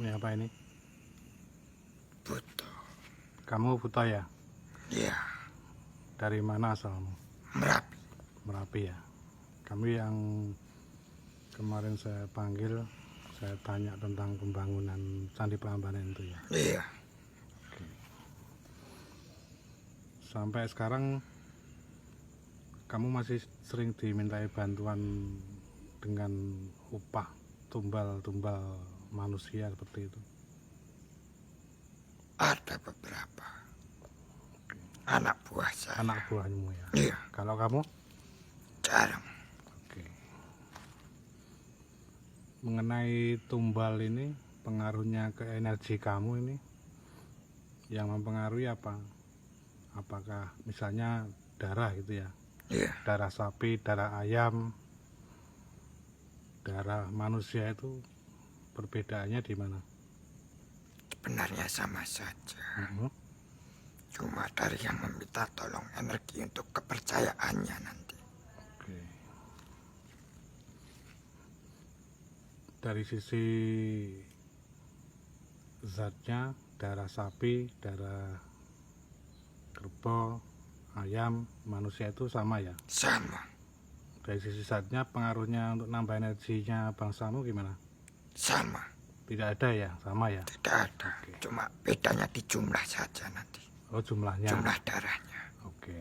Ini apa ini? Buto. Kamu buta ya? Iya. Dari mana asalmu? Merapi. Merapi ya. Kamu yang kemarin saya panggil, saya tanya tentang pembangunan Candi Prambanan itu ya? Iya. Oke. Sampai sekarang kamu masih sering dimintai bantuan dengan upah tumbal-tumbal manusia seperti itu? Ada beberapa anak buah saya. Anak buahmu ya? Iya. Kalau kamu? Jarang. Oke. Mengenai tumbal ini, pengaruhnya ke energi kamu ini, yang mempengaruhi apa? Apakah misalnya darah gitu ya? Iya. Darah sapi, darah ayam, darah manusia itu perbedaannya di mana? Sebenarnya sama saja. Mhm. Cuma dari yang meminta tolong energi untuk kepercayaannya nanti. Oke. Dari sisi zatnya, darah sapi, darah kerbau, ayam, manusia itu sama ya? Sama. Dari sisi zatnya, pengaruhnya untuk nambah energinya bangsamu gimana? Sama. Tidak ada ya? Sama ya? Tidak ada. Oke. Cuma bedanya di jumlah saja nanti. Oh, jumlahnya? Jumlah darahnya. Oke.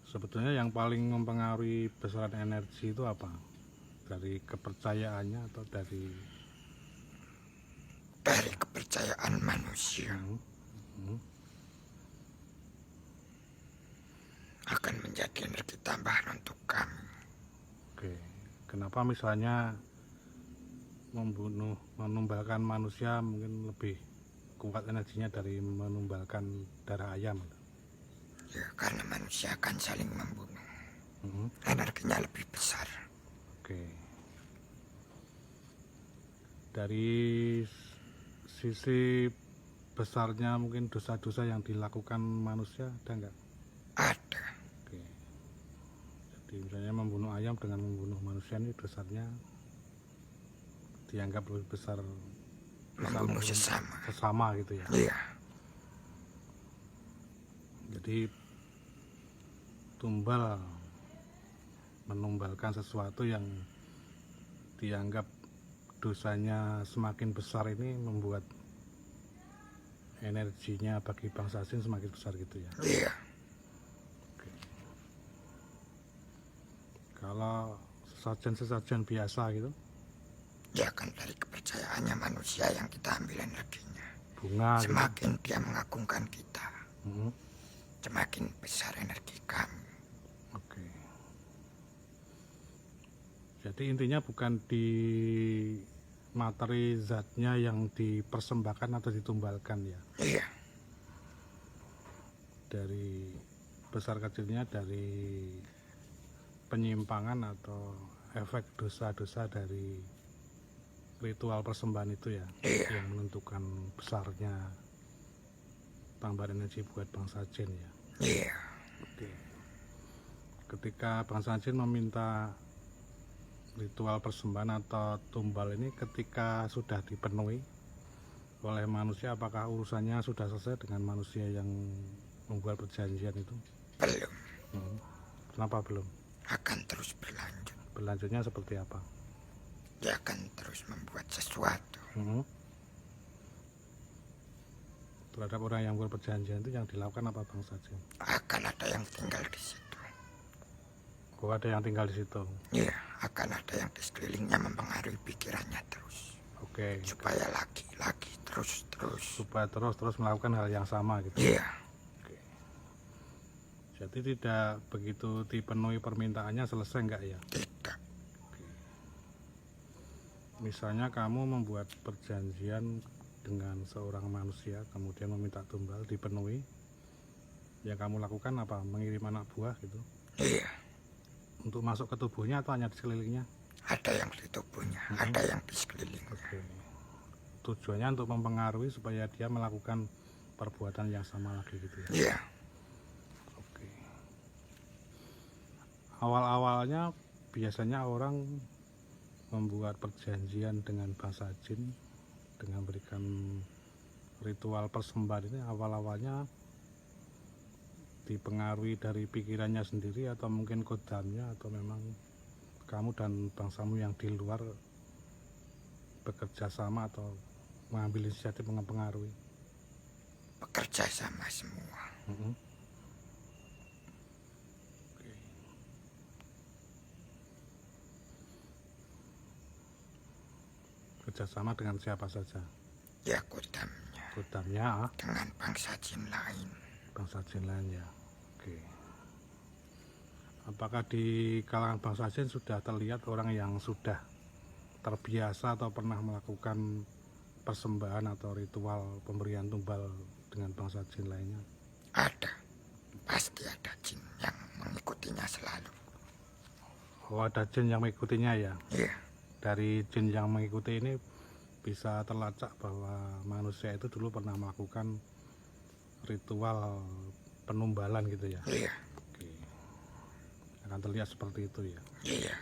Sebetulnya yang paling mempengaruhi besaran energi itu apa? Dari kepercayaannya atau dari kepercayaan manusia akan menjadi energi tambahan untuk kami. Oke. Kenapa misalnya menumbalkan manusia mungkin lebih kuat energinya dari menumbalkan darah ayam? Ya, karena manusia akan saling membunuh. Energinya lebih besar. Oke. Dari sisi besarnya mungkin dosa-dosa yang dilakukan manusia ada nggak? Ada. Oke. Jadi misalnya membunuh ayam dengan membunuh manusia ini dosanya dianggap lebih besar, Membunuh sesama gitu ya? Iya. Jadi tumbal menumbalkan sesuatu yang dianggap dosanya semakin besar ini membuat energinya bagi bangsa Jin semakin besar gitu ya? Iya. Oke. Kalau sesajen biasa gitu? Ya kan dari kepercayaannya manusia yang kita ambil energinya. Bunga semakin gitu? Dia mengagungkan kita, semakin besar energi kami. Oke. Jadi intinya bukan di materi zatnya yang dipersembahkan atau ditumbalkan ya? Iya. Dari besar kecilnya, dari penyimpangan atau efek dosa-dosa dari ritual persembahan itu ya? Iya. Yang menentukan besarnya tambahan energi buat bangsa Jin ya? Iya. Oke. Ketika bangsa Jin meminta ritual persembahan atau tumbal ini, ketika sudah dipenuhi oleh manusia, apakah urusannya sudah selesai dengan manusia yang membuat perjanjian itu? Belum. Kenapa belum? Akan terus berlanjut. Berlanjutnya seperti apa? Dia akan terus membuat sesuatu. Terhadap orang yang membuat perjanjian itu yang dilakukan apa bangsa Jin? Akan ada yang tinggal di situ. Oh, ada yang tinggal di situ? Iya, akan ada yang di sekelilingnya mempengaruhi pikirannya terus. Oke. Supaya lagi terus. Supaya terus melakukan hal yang sama gitu? Iya. Oke. Jadi tidak begitu dipenuhi permintaannya selesai enggak ya? Tidak. Oke. Misalnya kamu membuat perjanjian dengan seorang manusia, kemudian meminta tumbal, dipenuhi, yang kamu lakukan apa? Mengirim anak buah gitu? Iya. Untuk masuk ke tubuhnya atau hanya di sekelilingnya? Ada yang di tubuhnya, ada yang di sekelilingnya. Oke. Tujuannya untuk mempengaruhi supaya dia melakukan perbuatan yang sama lagi gitu ya? Iya. Oke. Awal-awalnya biasanya orang membuat perjanjian dengan bangsa jin dengan berikan ritual persembahan ini awal-awalnya dipengaruhi dari pikirannya sendiri atau mungkin kodamnya, atau memang kamu dan bangsamu yang di luar bekerja sama atau mengambil inisiatif mempengaruhi? Bekerja sama semua. Kerjasama dengan siapa saja? Ya kodamnya. Kodamnya Dengan bangsa jin lain. Bangsa jin lain ya. Oke. Apakah di kalangan bangsa jin sudah terlihat orang yang sudah terbiasa atau pernah melakukan persembahan atau ritual pemberian tumbal dengan bangsa jin lainnya? Ada. Pasti ada jin yang mengikutinya selalu. Oh, ada jin yang mengikutinya ya? Iya. Dari jin yang mengikuti ini bisa terlacak bahwa manusia itu dulu pernah melakukan ritual penumbalan gitu ya? Iya. Oke. Akan terlihat seperti itu ya? Iya.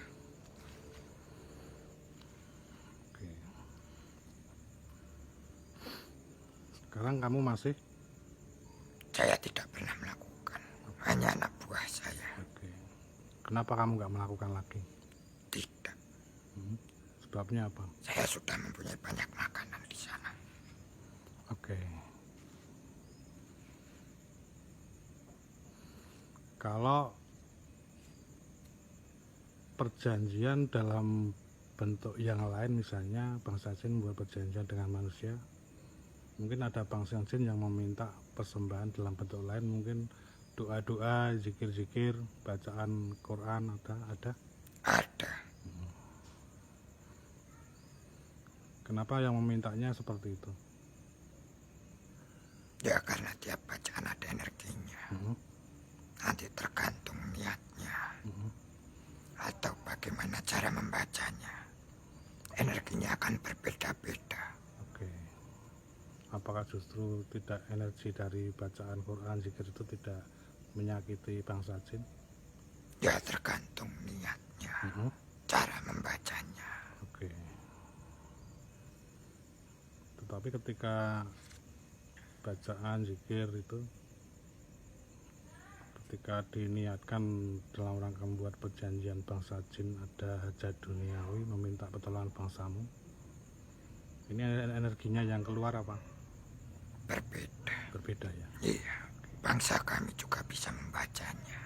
Oke. Sekarang kamu masih? Saya tidak pernah melakukan. Hanya anak buah saya. Oke. Kenapa kamu nggak melakukan lagi? Tidak. Sebabnya apa? Saya sudah mempunyai banyak makanan di sana. Oke. Kalau perjanjian dalam bentuk yang lain, misalnya bangsa jin membuat perjanjian dengan manusia, mungkin ada bangsa jin yang meminta persembahan dalam bentuk lain, mungkin doa-doa, zikir-zikir, bacaan Quran, ada? Ada. Kenapa yang memintanya seperti itu? Ya karena tiap bacaan ada energinya. Nanti tergantung niatnya. Atau bagaimana cara membacanya. Energinya akan berbeda-beda. Oke. Apakah justru tidak energi dari bacaan Quran, zikir itu tidak menyakiti bangsa jin? Ya tergantung niatnya. Cara membacanya. Oke. Tetapi ketika bacaan zikir itu, ketika diniatkan dalam rangka membuat perjanjian bangsa jin, ada hajat duniawi, meminta pertolongan bangsamu, ini energinya yang keluar apa? Berbeda. Berbeda ya? Iya. Bangsa kami juga bisa membacanya.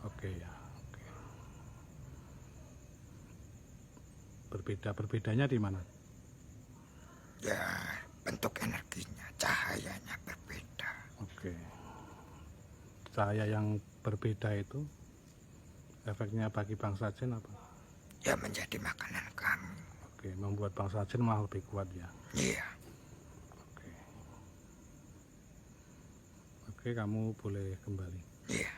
Oke ya. Oke. Berbedanya di mana? Ya bentuk energinya, cahayanya berbeda. Oke. Cahaya yang berbeda itu efeknya bagi bangsa jin apa? Ya menjadi makanan kami. Oke, membuat bangsa jin malah lebih kuat ya? Iya. Oke, kamu boleh kembali. Iya.